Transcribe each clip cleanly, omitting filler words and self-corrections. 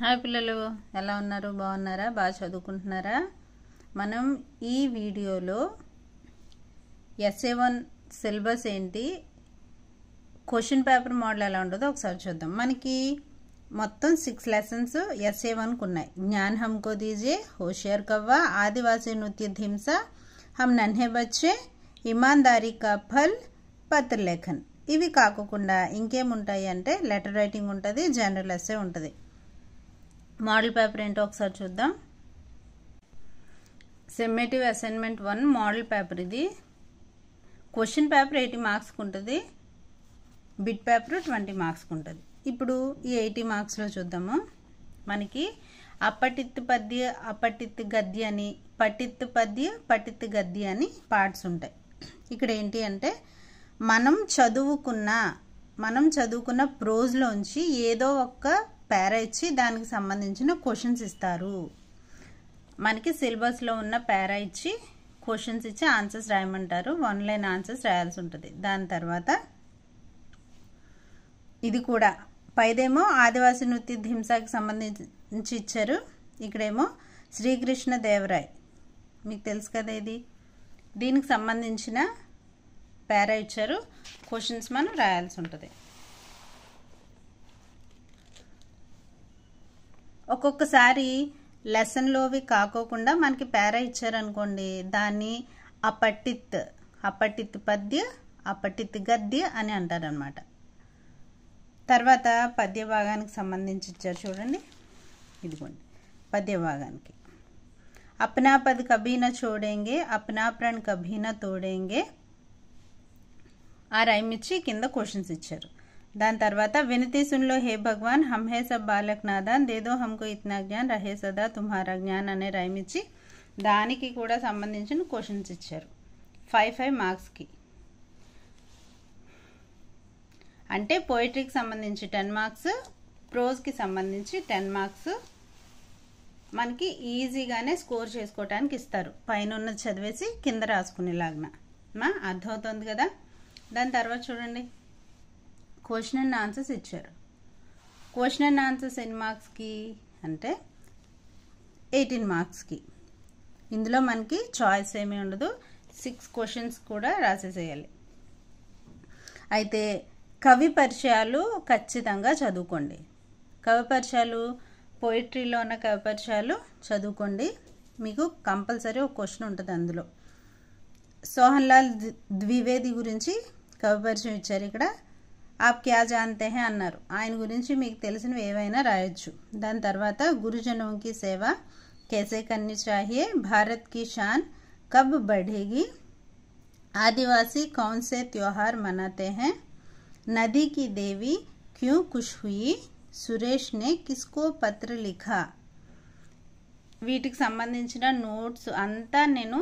Hi పిల్లలు, ఎలా ఉన్నారు? బాగున్నారా? బాగా చదువుకుంటున్నారా? మనం ఈ వీడియోలో SA1 సిలబస్ ఏంటి, క్వశ్చన్ పేపర్ మోడల్ ఎలా ఉంటుందో ఒకసారి చూద్దాం. మనకి మొత్తం 6 లెసన్స్ SA1కు ఉన్నాయి. జ్ఞాన్ హమ్కో దీజియే, హోషియార్ కవ్వా, ఆదివాసీ నృత్య ధింస, హమ్ నన్హే బచ్చే, ఇమాందారీ కా ఫల్, పత్ర లేఖన్. ఇవి కాకుండా ఇంకేముంటాయి అంటే లెటర్ రైటింగ్ ఉంటుంది, జనరల్ ఎస్సే ఉంటుంది. మోడల్ పేపర్ ఏంటో ఒకసారి చూద్దాం. సమ్మేటివ్ అసైన్మెంట్ 1 మోడల్ పేపర్ ఇది. క్వశ్చన్ పేపర్ 80 మార్క్స్కి ఉంటుంది, బిట్ పేపర్ 20 మార్క్స్కి ఉంటుంది. ఇప్పుడు ఈ 80 మార్క్స్లో చూద్దాము. మనకి అప్పటిత్తు పద్య, అప్పటిత్తు గద్య అని, పట్టిత్తు పద్య, పట్టిత్తు గద్య అని పార్ట్స్ ఉంటాయి. ఇక్కడ ఏంటి అంటే మనం చదువుకున్న ప్రోజ్లోంచి ఏదో ఒక్క పేరా ఇచ్చి దానికి సంబంధించిన క్వశ్చన్స్ ఇస్తారు. మనకి సిలబస్లో ఉన్న పేరా ఇచ్చి క్వశ్చన్స్ ఇచ్చి ఆన్సర్స్ రాయమంటారు. 1 లైన్ ఆన్సర్స్ రాయాల్సి ఉంటుంది. దాని తర్వాత ఇది కూడా పైదేమో ఆదివాసీ నృత్య హింసకి సంబంధించి ఇచ్చారు. ఇక్కడేమో శ్రీకృష్ణ దేవరాయ్, మీకు తెలుసు కదా ఇది, దీనికి సంబంధించిన పేరా ఇచ్చారు. క్వశ్చన్స్ మనం రాయాల్సి ఉంటుంది. ఒక్కొక్కసారి లెసన్లోవి కాకోకుండా మనకి పేరా ఇచ్చారనుకోండి, దాన్ని అప్పటిత్ పద్య, అప్పటిత్ గద్య అని అంటారనమాట. తర్వాత పద్య భాగానికి సంబంధించి ఇచ్చారు చూడండి, ఇదిగోండి పద్య భాగానికి. అప్నా పద్ కభీ న చోడేంగే, అప్నా ప్రణ్ కభీ న తోడేంగే, ఆ రైమ్ ఇచ్చి కింద క్వశ్చన్స్ ఇచ్చారు. దాని తర్వాత వినతి సున్లో హే భగవాన్ హమ్ హే సబ్ బాలక్ నాదాన్ దేదో హమ్కో ఇత్నా జ్ఞాన్ రహే సదా తుమ్హారా జ్ఞాన్ అనే రైమ్ ఇచ్చి దానికి కూడా సంబంధించిన క్వశ్చన్స్ ఇచ్చారు 5 మార్క్స్కి. అంటే పోయిటరీకి సంబంధించి 10 మార్క్స్, ప్రోజ్కి సంబంధించి 10 మార్క్స్ మనకి ఈజీగానే స్కోర్ చేసుకోవడానికి ఇస్తారు. పైన ఉన్నది చదివేసి కింద రాసుకునేలాగా. అర్థమవుతుంది కదా? దాని తర్వాత చూడండి, క్వశ్చన్ అండ్ ఆన్సర్స్ ఇచ్చారు. క్వశ్చన్ అండ్ ఆన్సర్స్ ఎన్ని మార్క్స్కి అంటే 18 మార్క్స్కి. ఇందులో మనకి చాయిస్ ఏమీ ఉండదు, 6 క్వశ్చన్స్ కూడా రాసేసేయాలి. అయితే కవి పరిచయాలు ఖచ్చితంగా చదువుకోండి. కవి పరిచయాలు, పోయిటరీలో ఉన్న కవి పరిచయాలు చదువుకోండి. మీకు కంపల్సరీ ఒక క్వశ్చన్ ఉంటుంది అందులో. సోహన్లాల్ ద్వివేది గురించి కవి పరిచయం ఇచ్చారు. ఇక్కడ ఆప్ క్యా జాన్తే హై అన్నారు. ఆయన గురించి మీకు తెలిసినవి ఏవైనా రాయొచ్చు. దాని తర్వాత గురుజనోं की सेवा कैसे करनी चाहिए, भारत की शान कब बढ़ेगी, आदिवासी कौन से त्योहार मनाते हैं, नदी की देवी क्यों खुश हुई, సురేష్ ने किसको पत्र लिखा. వీటికి సంబంధించిన నోట్స్ అంతా నేను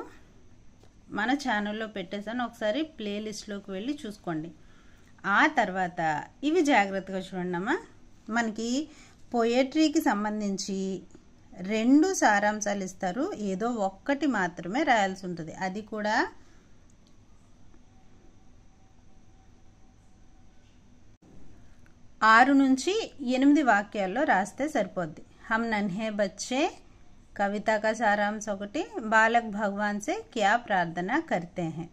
మన ఛానల్లో పెట్టేసాను. ఒకసారి ప్లేలిస్ట్లోకి వెళ్ళి చూసుకోండి. ఆ తర్వాత ఇవి జాగ్రత్తగా చూడండి అమ్మా. మనకి పోయట్రీకి సంబంధించి 2 సారాంశాలు ఇస్తారు. ఏదో ఒక్కటి మాత్రమే రాయాల్సి ఉంటుంది. అది కూడా 6 నుంచి 8 వాక్యాల్లో రాస్తే సరిపోద్ది. హమ్ నన్హే బచ్చే కవిత కా సారాంశ ఒకటి, బాలక్ భగవాన్ సే క్యా ప్రార్థన కర్తే హై,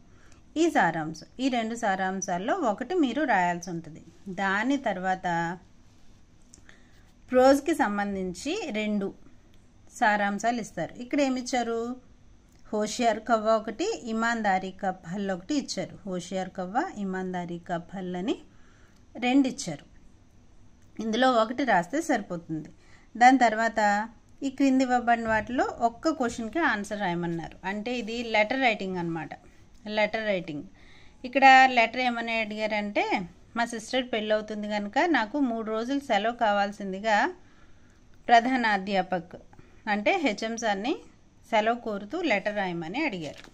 ఈ సారాంశం. ఈ 2 సారాంశాల్లో ఒకటి మీరు రాయాల్సి ఉంటుంది. దాని తర్వాత ప్రోజ్కి సంబంధించి 2 సారాంశాలు ఇస్తారు. ఇక్కడ ఏమిచ్చారు, హోషియార్ కవ్వా ఒకటి, ఇమాందారీ కా ఫల్ ఒకటి ఇచ్చారు. హోషియార్ కవ్వా, ఇమాందారీ కా ఫల్ అని 2 ఇచ్చారు. ఇందులో ఒకటి రాస్తే సరిపోతుంది. దాని తర్వాత ఈ క్రింది ఇవ్వబడిన వాటిలో ఒక్క క్వశ్చన్కి ఆన్సర్ రాయమన్నారు. అంటే ఇది లెటర్ రైటింగ్ అన్నమాట. Letter writing. ఇక్కడ లెటర్ ఏమని అడిగారంటే, మా సిస్టర్ పెళ్ళి అవుతుంది కనుక నాకు 3 రోజులు సెలవు కావాల్సిందిగా ప్రధాన అధ్యాపక్ అంటే HM సార్ని సెలవు కోరుతూ లెటర్ రాయమని అడిగారు.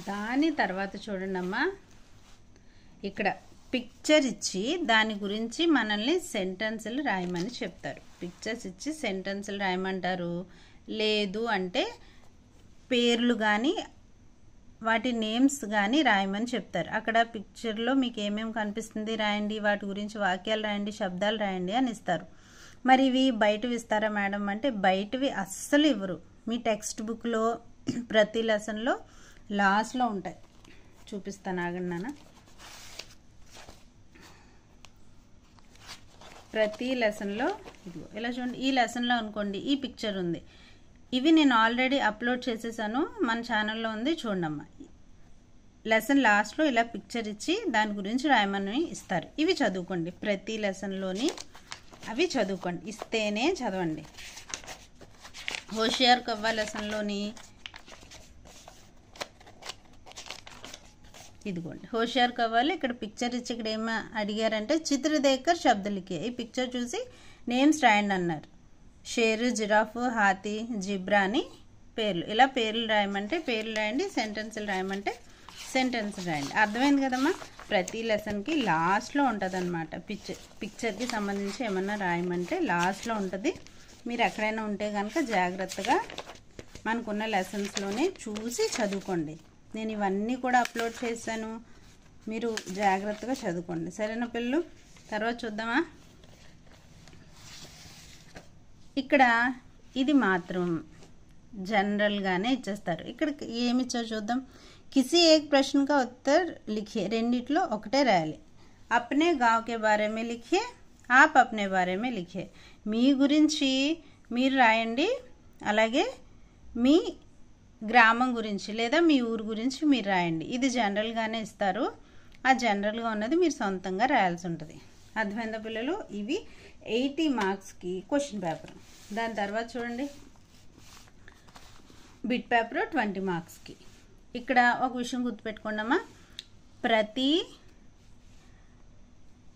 దాని తర్వాత చూడండి అమ్మా, ఇక్కడ పిక్చర్ ఇచ్చి దాని గురించి మనల్ని సెంటెన్సులు రాయమని చెప్తారు. పిక్చర్స్ ఇచ్చి సెంటెన్సులు రాయమంటారు. లేదు అంటే పేర్లు కానీ వాటి నేమ్స్ కానీ రాయమని చెప్తారు. అక్కడ పిక్చర్లో మీకు ఏమేమి కనిపిస్తుంది రాయండి, వాటి గురించి వాక్యాలు రాయండి, శబ్దాలు రాయండి అని ఇస్తారు. మరి ఇవి బయటవి ఇస్తారా మేడం అంటే బయటవి అస్సలు ఇవ్వరు. మీ టెక్స్ట్ బుక్లో ప్రతి లెసన్లో లాస్ట్లో ఉంటాయి. చూపిస్తాను ఆగండి నాన్న. ప్రతి లెసన్లో ఇదిగో ఇలా చూడండి. ఈ లెసన్లో అనుకోండి ఈ పిక్చర్ ఉంది. ఇవి నేను ఆల్రెడీ అప్లోడ్ చేసేసాను, మన ఛానల్లో ఉంది చూడమ్మా. లెసన్ లాస్ట్లో ఇలా పిక్చర్ ఇచ్చి దాని గురించి రాయమని ఇస్తారు. ఇవి చదువుకోండి, ప్రతి లెసన్లోని అవి చదువుకోండి, ఇస్తేనే చదవండి. హోషియార్ కవ్వా లెసన్లోని ఇదిగోండి హోషియార్ కవ్వాలి. ఇక్కడ పిక్చర్ ఇచ్చి ఇక్కడ ఏమో అడిగారంటే చిత్ర దేకర్ శబ్దలికే, ఈ పిక్చర్ చూసి నేమ్స్ రాయండి అన్నారు. షేరు, జిరాఫ్, హాతీ, జిబ్రా అని పేర్లు. ఇలా పేర్లు రాయమంటే పేర్లు రాయండి, సెంటెన్స్లు రాయమంటే సెంటెన్స్ రాయండి. అర్థమైంది కదమ్మా. ప్రతి లెసన్కి లాస్ట్లో ఉంటుంది అనమాట. పిక్చర్కి సంబంధించి ఏమన్నా రాయమంటే లాస్ట్లో ఉంటుంది. మీరు ఎక్కడైనా ఉంటే కనుక జాగ్రత్తగా మనకున్న లెసన్స్లోనే చూసి చదువుకోండి. నేను ఇవన్నీ కూడా అప్లోడ్ చేశాను, మీరు జాగ్రత్తగా చదువుకోండి. సరేనా పిల్లలు? తర్వాత చూద్దామా. ఇక్కడ ఇది మాత్రం జనరల్గానే ఇచ్చేస్తారు. ఇక్కడ ఏమి ఇచ్చారు చూద్దాం. కిసి ఏక్ ప్రశ్న కా ఉత్తర్ లిఖే, రెండిట్లో ఒకటే రాయాలి. అప్నే గావ్ కే బారే మే లిఖే, ఆప్ అప్నే బారే మే లిఖే. మీ గురించి మీరు రాయండి, అలాగే మీ గ్రామం గురించి లేదా మీ ఊరు గురించి మీరు రాయండి. ఇది జనరల్గానే ఇస్తారు. ఆ జనరల్గా ఉన్నది మీరు సొంతంగా రాయాల్సి ఉంటుంది. అర్థమైందా పిల్లలు? ఇవి 80 మార్క్స్కి క్వశ్చన్ పేపర్. దాని తర్వాత చూడండి బిట్ పేపర్ 20 మార్క్స్కి. ఇక్కడ ఒక విషయం గుర్తుపెట్టుకోండమ్మా. ప్రతి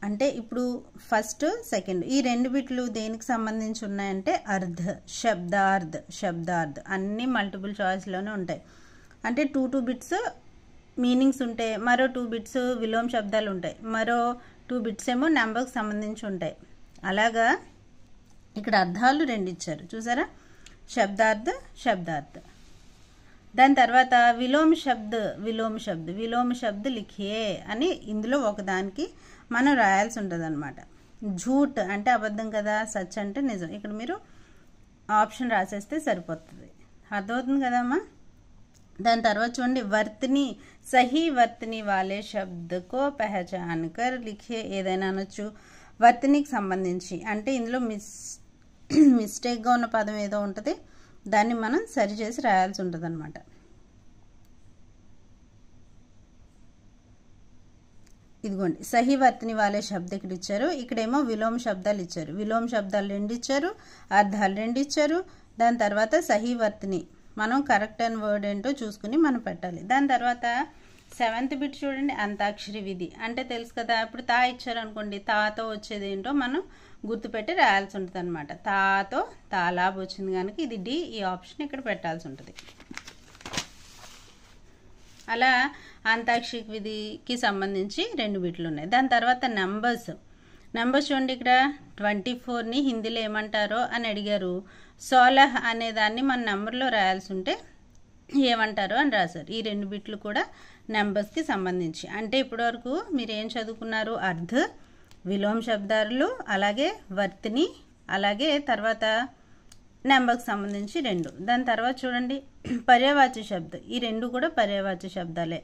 అంటే ఇప్పుడు ఫస్ట్ సెకండ్ ఈ రెండు బిట్లు దేనికి సంబంధించి ఉన్నాయంటే అర్ధ, శబ్దార్థ్ అన్నీ మల్టిపుల్ చాయిస్లోనే ఉంటాయి. అంటే 2 బిట్స్ మీనింగ్స్ ఉంటాయి, మరో 2 బిట్స్ విలోమ శబ్దాలు ఉంటాయి, మరో 2 బిట్స్ ఏమో నెంబర్కి సంబంధించి ఉంటాయి. అలాగా ఇక్కడ అర్థాలు 2 ఇచ్చారు చూసారా, శబ్దార్థ్. దాని తర్వాత విలోమ శబ్ద్ లిఖియే అని ఇందులో ఒకదానికి మనం రాయాల్సి ఉంటుంది అనమాట. झूठ అంటే అబద్ధం కదా, సచ్ అంటే నిజం. ఇక్కడ మీరు ఆప్షన్ రాసేస్తే సరిపోతుంది. అర్థమవుతుంది కదమ్మా. దాని తర్వాత చూడండి వర్తని, సహీ వర్తని వాలే శబ్ద్ కో పహచాన్ కర్ లిఖే, ఏదైనా అనొచ్చు. వర్తనికి సంబంధించి అంటే ఇందులో మిస్టేక్గా ఉన్న పదం ఏదో ఉంటుంది, దాన్ని మనం సరిచేసి రాయాల్సి ఉంటుంది అనమాట. ఇదిగోండి సహీ వర్తని వాలే శబ్ద ఇక్కడ ఇచ్చారు. ఇక్కడేమో విలోమ శబ్దాలు ఇచ్చారు. విలోమ శబ్దాలు 2 ఇచ్చారు, అర్థాలు 2 ఇచ్చారు. దాని తర్వాత సహీ వర్తని మనం కరెక్ట్ అయిన వర్డ్ ఏంటో చూసుకుని మనం పెట్టాలి. దాని తర్వాత 7th బిట్ చూడండి అంతాక్షరి విధి. అంటే తెలుసు కదా, ఇప్పుడు తా ఇచ్చారు అనుకోండి, తాతో వచ్చేది ఏంటో మనం గుర్తుపెట్టి రాయాల్సి ఉంటుంది అనమాట. తాతో తాలాబ్ వచ్చింది కనుక ఇది డి, ఈ ఆప్షన్ ఇక్కడ పెట్టాల్సి ఉంటుంది. అలా అంతాక్షరి విధికి సంబంధించి 2 బిట్లు ఉన్నాయి. దాని తర్వాత నెంబర్స్ చూడండి. ఇక్కడ 24ని హిందీలో ఏమంటారో అని అడిగారు. 16 అనే దాన్ని మన నెంబర్లో రాయాల్సి ఉంటే ఏమంటారో అని రాశారు. ఈ 2 బిట్లు కూడా నెంబర్స్కి సంబంధించి. అంటే ఇప్పటివరకు మీరు ఏం చదువుకున్నారు? అర్ధ, విలోమ శబ్దాలు, అలాగే వర్తిని, అలాగే తర్వాత నెంబర్కి సంబంధించి 2. దాని తర్వాత చూడండి పర్యాయవాచి శబ్దం. ఈ 2 కూడా పర్యాయవాచి శబ్దాలే.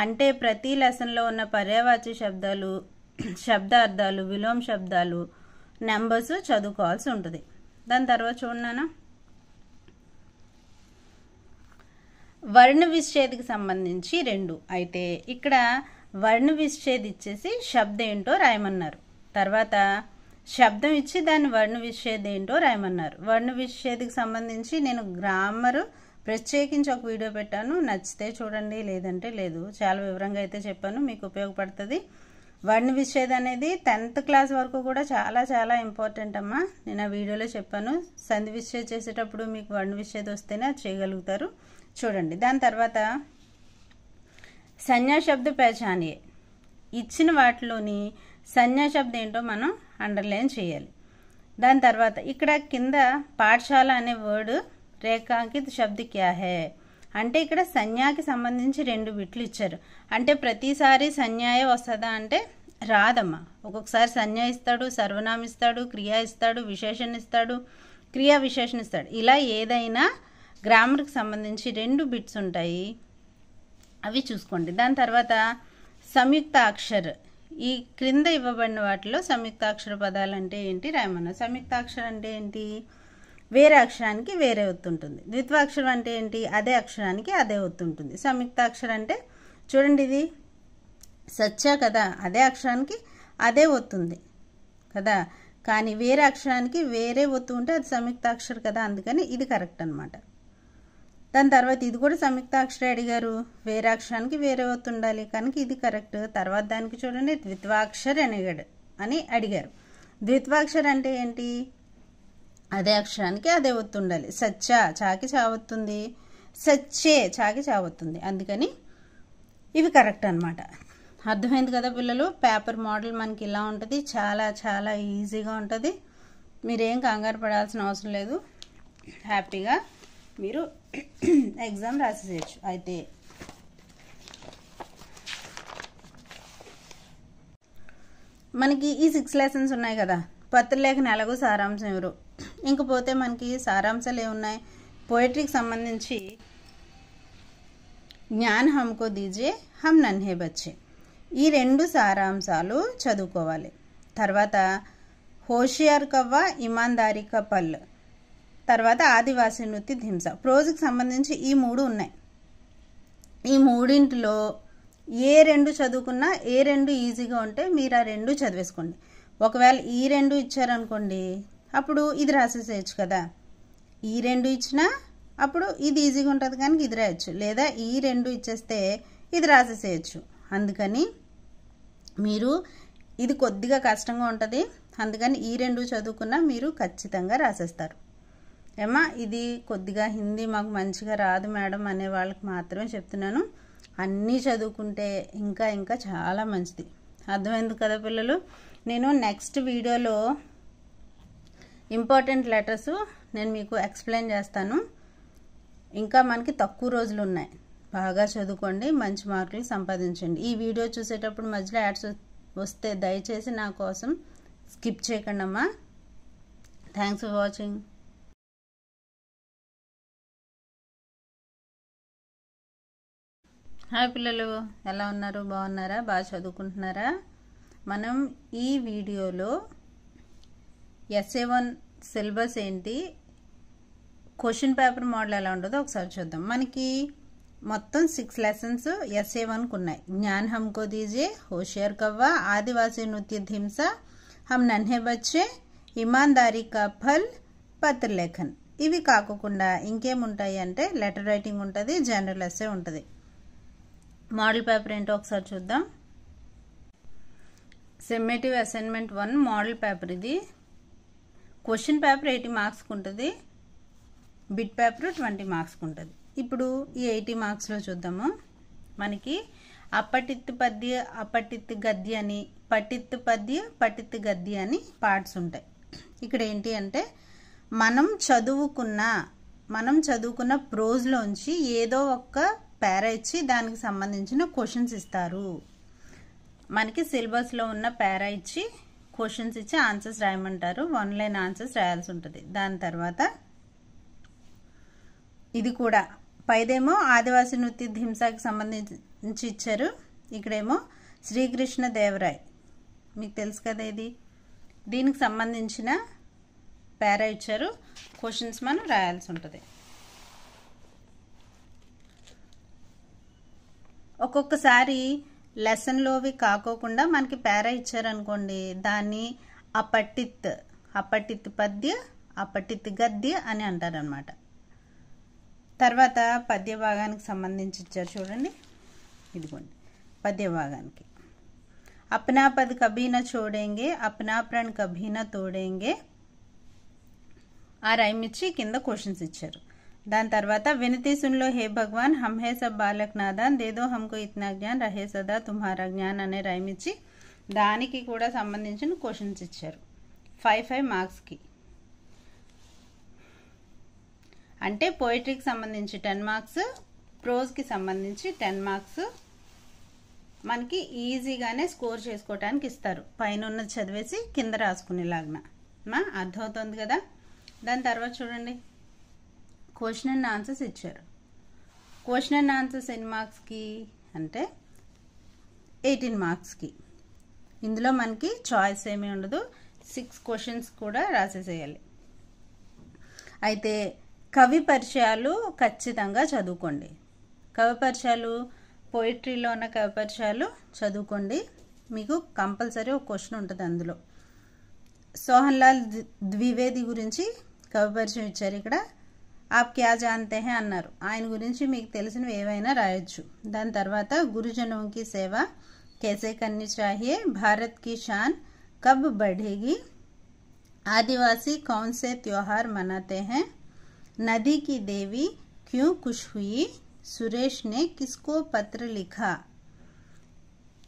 అంటే ప్రతి లెసన్లో ఉన్న పర్యాయవాచి శబ్దాలు, శబ్దార్థాలు, విలోమ శబ్దాలు, నెంబర్స్ చదువుకోవాల్సి ఉంటుంది. దాని తర్వాత చూడన్నా వర్ణ విచ్ఛేదికి సంబంధించి 2. అయితే ఇక్కడ వర్ణ విచ్ఛేది ఇచ్చేసి శబ్దం ఏంటో రాయమన్నారు. తర్వాత శబ్దం ఇచ్చి దాని వర్ణ విచ్ఛేదం ఏంటో రాయమన్నారు. వర్ణ విచ్ఛేదికి సంబంధించి నేను గ్రామర్ ప్రత్యేకించి ఒక వీడియో పెట్టాను, నచ్చితే చూడండి, లేదంటే లేదు. చాలా వివరంగా అయితే చెప్పాను, మీకు ఉపయోగపడుతుంది. వర్ణ విచ్ఛేదం అనేది 10th క్లాస్ వరకు కూడా చాలా చాలా ఇంపార్టెంట్ అమ్మా. నేను ఆ వీడియోలో చెప్పాను. సంధి విచ్ఛేదం చేసేటప్పుడు మీకు వర్ణ విచ్ఛేదం వస్తేనే అది చేయగలుగుతారు, చూడండి. దాని తర్వాత సంజ్ఞా శబ్ద పహచానియే, ఇచ్చిన వాటిలోని సంజ్ఞా శబ్దం ఏంటో మనం అండర్లైన్ చేయాలి. దాని తర్వాత ఇక్కడ కింద పాఠశాల అనే వర్డ్ రేఖాంకిత శబ్ద క్యా హై, అంటే ఇక్కడ సంజ్ఞాకి సంబంధించి 2 బిట్లు ఇచ్చారు. అంటే ప్రతిసారి సంజ్ఞాయే వస్తుందా అంటే రాదమ్మా. ఒక్కొక్కసారి సంజ్ఞ ఇస్తాడు, సర్వనామం ఇస్తాడు, క్రియ ఇస్తాడు, విశేషణ ఇస్తాడు, క్రియా విశేషణ ఇస్తాడు. ఇలా ఏదైనా గ్రామర్కి సంబంధించి 2 బిట్స్ ఉంటాయి, అవి చూసుకోండి. దాని తర్వాత సంయుక్త అక్షర, ఈ క్రింద ఇవ్వబడిన వాటిలో సంయుక్తాక్షర పదాలు అంటే ఏంటి రాయమన్నా. సంయుక్తాక్షరం అంటే ఏంటి? వేరే అక్షరానికి వేరే ఒత్తు ఉంటుంది. ద్విత్వాక్షరం అంటే ఏంటి? అదే అక్షరానికి అదే ఒత్తు ఉంటుంది. సంయుక్తాక్షరం అంటే చూడండి, ఇది సత్య కదా, అదే అక్షరానికి అదే ఒత్తుంది కదా, కానీ వేరే అక్షరానికి వేరే ఒత్తు ఉంటే అది సంయుక్తాక్షర కదా, అందుకని ఇది కరెక్ట్ అనమాట. దాని తర్వాత ఇది కూడా సంయుక్తాక్షరే అడిగారు, వేరే అక్షరానికి వేరే ఒత్తు ఉండాలి, కనుక ఇది కరెక్ట్. తర్వాత దానికి చూడండి ద్విత్వాక్షర అని అడిగారు. ద్విత్వాక్షర అంటే ఏంటి? అదే అక్షరానికి అదే ఒత్తు ఉండాలి. సచ్చ చాకి చావొత్తుంది, సచ్చే చాకి చావొత్తుంది, అందుకని ఇవి కరెక్ట్ అనమాట. అర్థమైంది కదా పిల్లలు? పేపర్ మోడల్ మనకి ఇలా ఉంటుంది, చాలా చాలా ఈజీగా ఉంటుంది. మీరేం కంగారు పడాల్సిన అవసరం లేదు, హ్యాపీగా మీరు ఎగ్జామ్ రాసేసేయచ్చు. అయితే మనకి ఈ 6 లెసన్స్ ఉన్నాయి కదా, పత్రలేఖన ఎలాగో సారాంశం ఎవరు, ఇంకపోతే మనకి సారాంశాలు ఏమున్నాయి? పోయిటరీకి సంబంధించి జ్ఞాన్ హమ్కో దీజే హమ్ నన్హే బచ్చే, ఈ 2 సారాంశాలు చదువుకోవాలి. తర్వాత హోషియార్ కవ్వ ఇమాందారీ కా పల్, తర్వాత ఆదివాసీ నృత్య హింస. ప్రోజ్కి సంబంధించి ఈ 3 ఉన్నాయి. ఈ 3 ఏ 2 చదువుకున్నా ఏ 2 ఈజీగా ఉంటే మీరు ఆ 2 చదివేసుకోండి. ఒకవేళ ఈ 2 ఇచ్చారనుకోండి, అప్పుడు ఇది రాసేసేయచ్చు కదా. ఈ 2 ఇచ్చినా అప్పుడు ఇది ఈజీగా ఉంటుంది కనుక ఇది రాయొచ్చు, లేదా ఈ 2 ఇచ్చేస్తే ఇది రాసేసేయచ్చు. అందుకని మీరు ఇది కొద్దిగా కష్టంగా ఉంటుంది, అందుకని ఈ 2 చదువుకున్నా మీరు ఖచ్చితంగా రాసేస్తారు. ఏమా ఇది కొద్దిగా హిందీ మాకు మంచిగా రాదు మేడం అనే వాళ్ళకి మాత్రమే చెప్తున్నాను. అన్నీ చదువుకుంటే ఇంకా ఇంకా చాలా మంచిది. అర్థమైంది కదా పిల్లలు? నేను నెక్స్ట్ వీడియోలో ఇంపార్టెంట్ లెటర్స్ నేను మీకు ఎక్స్ప్లెయిన్ చేస్తాను. ఇంకా మనకి తక్కువ రోజులు ఉన్నాయి, బాగా చదువుకోండి, మంచి మార్కులు సంపాదించండి. ఈ వీడియో చూసేటప్పుడు మధ్యలో యాడ్స్ వస్తే దయచేసి నా కోసం స్కిప్ చేయకండి అమ్మా. Thanks for watching. హాయ్ పిల్లలు, ఎలా ఉన్నారు? బాగున్నారా? బాగా చదువుకుంటున్నారా? మనం ఈ వీడియోలో SA1 సిలబస్ ఏంటి, క్వశ్చన్ పేపర్ మోడల్ ఎలా ఉంటుందో ఒకసారి చూద్దాం. మనకి మొత్తం 6 లెసన్స్ SA1కు ఉన్నాయి. జ్ఞాన్ హమ్కో దీజే, హోషియార్ కవ్వ, ఆదివాసీ నృత్య హింస, హమ్ నన్హే బచ్చే, ఇమాందారీ కా ఫల్, పత్రలేఖన్. ఇవి కాకుండా ఇంకేముంటాయి అంటే లెటర్ రైటింగ్ ఉంటుంది, జనరల్ ఎస్సే ఉంటుంది. మోడల్ పేపర్ ఏంటో ఒకసారి చూద్దాం. సమ్మేటివ్ అసైన్మెంట్ 1 మోడల్ పేపర్ ఇది. క్వశ్చన్ పేపర్ 80 మార్క్స్కి ఉంటుంది, బిట్ పేపర్ 20 మార్క్స్కి ఉంటుంది. ఇప్పుడు ఈ 80 మార్క్స్లో చూద్దాము. మనకి అప్పటిత్తు పద్య, అప్పటిత్తు గద్య అని, పట్టిత్తు పద్య, పట్టిత్తు గద్య అని పార్ట్స్ ఉంటాయి. ఇక్కడ ఏంటి అంటే మనం చదువుకున్న ప్రోజ్లోంచి ఏదో ఒక పేరా ఇచ్చి దానికి సంబంధించిన క్వశ్చన్స్ ఇస్తారు. మనకి సిలబస్లో ఉన్న పేరా ఇచ్చి క్వశ్చన్స్ ఇచ్చి ఆన్సర్స్ రాయమంటారు. 1 లైన్ ఆన్సర్స్ రాయాల్సి ఉంటుంది. దాని తర్వాత ఇది కూడా పైదేమో ఆదివాసీ నృత్య హింసకి సంబంధించి ఇచ్చారు, ఇక్కడేమో శ్రీకృష్ణ దేవరాయ్, మీకు తెలుసు కదా ఇది, దీనికి సంబంధించిన పేరా ఇచ్చారు, క్వశ్చన్స్ మనం రాయాల్సి ఉంటుంది. ఒక్కొక్కసారి లెసన్లోవి కాకోకుండా మనకి పేరా ఇచ్చారనుకోండి, దాన్ని అప్పటిత్ పద్య, అప్పటిత్ గద్య అని అంటారనమాట. తర్వాత పద్య భాగానికి సంబంధించి ఇచ్చారు చూడండి, ఇదిగోండి పద్య భాగానికి. అప్నా పద్ కభీ న చోడేంగే, అప్నా ప్రణ్ కభీ న తోడేంగే, ఆ రైమ్ ఇచ్చి కింద క్వశ్చన్స్ ఇచ్చారు. దాని తర్వాత వినతి సున్లో హే భగవాన్ హమ్ హే సబ్ బాలక్ నాదాన్ దేదో హమ్కో ఇత్నా జ్ఞాన్ రహే సదా తుమ్హారా జ్ఞాన్ అనే రైమ్ ఇచ్చి దానికి కూడా సంబంధించిన క్వశ్చన్స్ ఇచ్చారు 5 మార్క్స్కి. అంటే పోయిటరీకి సంబంధించి 10 మార్క్స్, ప్రోజ్కి సంబంధించి 10 మార్క్స్ మనకి ఈజీగానే స్కోర్ చేసుకోవడానికి ఇస్తారు. పైన ఉన్నది చదివేసి కింద రాసుకునేలాగా. అర్థమవుతుంది కదా. దాని తర్వాత చూడండి, క్వశ్చన్ అండ్ ఆన్సర్స్ ఇచ్చారు. క్వశ్చన్ అండ్ ఆన్సర్స్ ఎన్ని మార్క్స్కి అంటే 18 మార్క్స్కి. ఇందులో మనకి చాయిస్ ఏమీ ఉండదు, 6 క్వశ్చన్స్ కూడా రాసేసేయాలి. అయితే కవి పరిచయాలు ఖచ్చితంగా చదువుకోండి. కవి పరిచయాలు పోయిటరీలో ఉన్న కవి పరిచయాలు చదువుకోండి. మీకు కంపల్సరీ ఒక క్వశ్చన్ ఉంటుంది అందులో. సోహన్లాల్ ద్వివేది గురించి కవి పరిచయం ఇచ్చారు. ఇక్కడ ఆప్ క్యా జాన్తే హై అన్నారు. ఆయన గురించి మీకు తెలిసినవి ఏవైనా రాయొచ్చు. దాని తర్వాత గురుజనోं की सेवा कैसे करनी चाहिए, भारत की शान कब बढ़ेगी, आदिवासी कौन से त्योहार मनाते हैं, नदी की देवी क्यों खुश हुई, సురేష్ నే కిస్కో పత్ర లిఖా.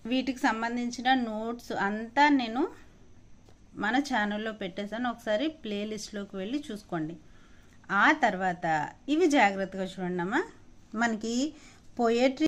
వీటికి సంబంధించిన నోట్స్ అంతా నేను మన ఛానల్లో పెట్టేసాను. ఒకసారి ప్లేలిస్ట్లోకి వెళ్ళి చూసుకోండి. ఆ తర్వాత ఇవి జాగ్రత్తగా చూడండి అమ్మా. మనకి పోయట్రీ